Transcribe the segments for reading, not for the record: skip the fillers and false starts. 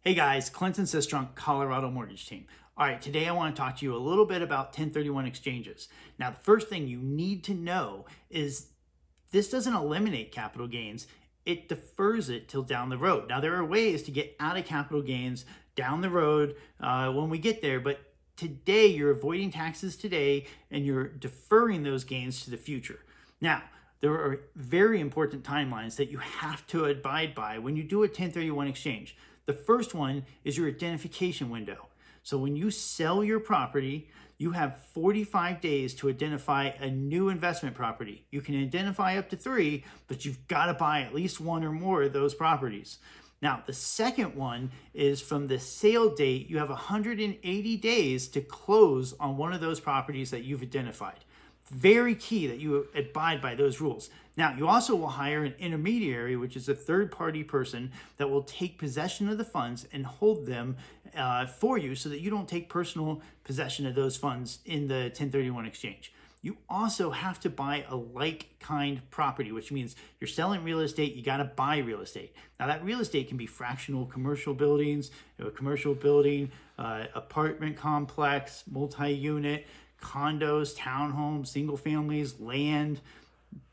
Hey guys, Clinton Sistrunk, Colorado Mortgage Team. All right, today I want to talk to you a little bit about 1031 exchanges. Now, the first thing you need to know is this doesn't eliminate capital gains, it defers it till down the road. Now, there are ways to get out of capital gains down the road when we get there, but today you're avoiding taxes today and you're deferring those gains to the future. Now, there are very important timelines that you have to abide by when you do a 1031 exchange. The first one is your identification window. So when you sell your property, you have 45 days to identify a new investment property. You can identify up to 3, but you've got to buy at least 1 or more of those properties. Now, the second one is from the sale date, you have 180 days to close on one of those properties that you've identified. Very key that you abide by those rules. Now, you also will hire an intermediary, which is a third-party person that will take possession of the funds and hold them for you so that you don't take personal possession of those funds in the 1031 exchange. You also have to buy a like-kind property, which means you're selling real estate, you got to buy real estate. Now, that real estate can be fractional commercial buildings, a commercial building, apartment complex, multi-unit, condos, townhomes, single families, land.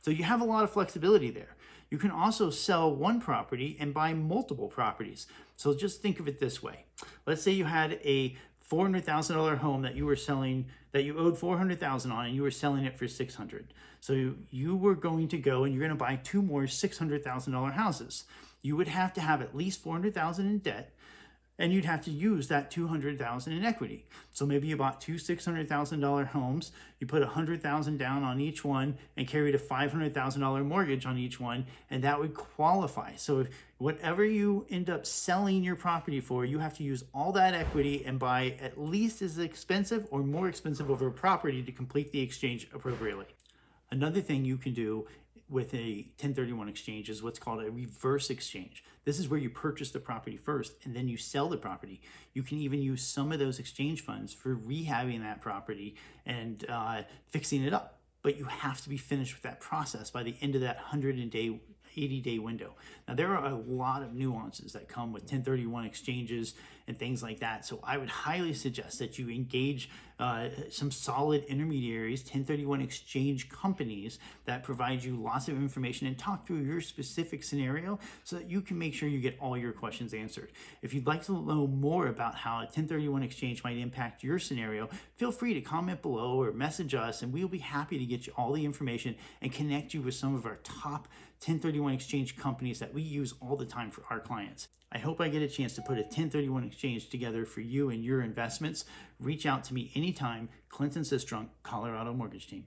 So you have a lot of flexibility there. You can also sell one property and buy multiple properties. So just think of it this way. Let's say you had a $400,000 home that you were selling, that you owed $400,000 on, and you were selling it for $600,000. So you were going to go and you're going to buy 2 more $600,000 houses. You would have to have at least $400,000 in debt, and you'd have to use that $200,000 in equity. So maybe you bought 2 $600,000 homes, you put $100,000 down on each one and carried a $500,000 mortgage on each one, and that would qualify. So whatever you end up selling your property for, you have to use all that equity and buy at least as expensive or more expensive of a property to complete the exchange appropriately. Another thing you can do with a 1031 exchange is what's called a reverse exchange. This is where you purchase the property first and then you sell the property. You can even use some of those exchange funds for rehabbing that property and fixing it up. But you have to be finished with that process by the end of that 180-day window. Now, there are a lot of nuances that come with 1031 exchanges and things like that. So I would highly suggest that you engage some solid intermediaries, 1031 exchange companies that provide you lots of information and talk through your specific scenario so that you can make sure you get all your questions answered. If you'd like to know more about how a 1031 exchange might impact your scenario, feel free to comment below or message us, and we'll be happy to get you all the information and connect you with some of our top 1031 exchange companies that we use all the time for our clients. I hope I get a chance to put a 1031 exchange together for you and your investments. Reach out to me anytime. Clinton Sistrunk, Colorado Mortgage Team.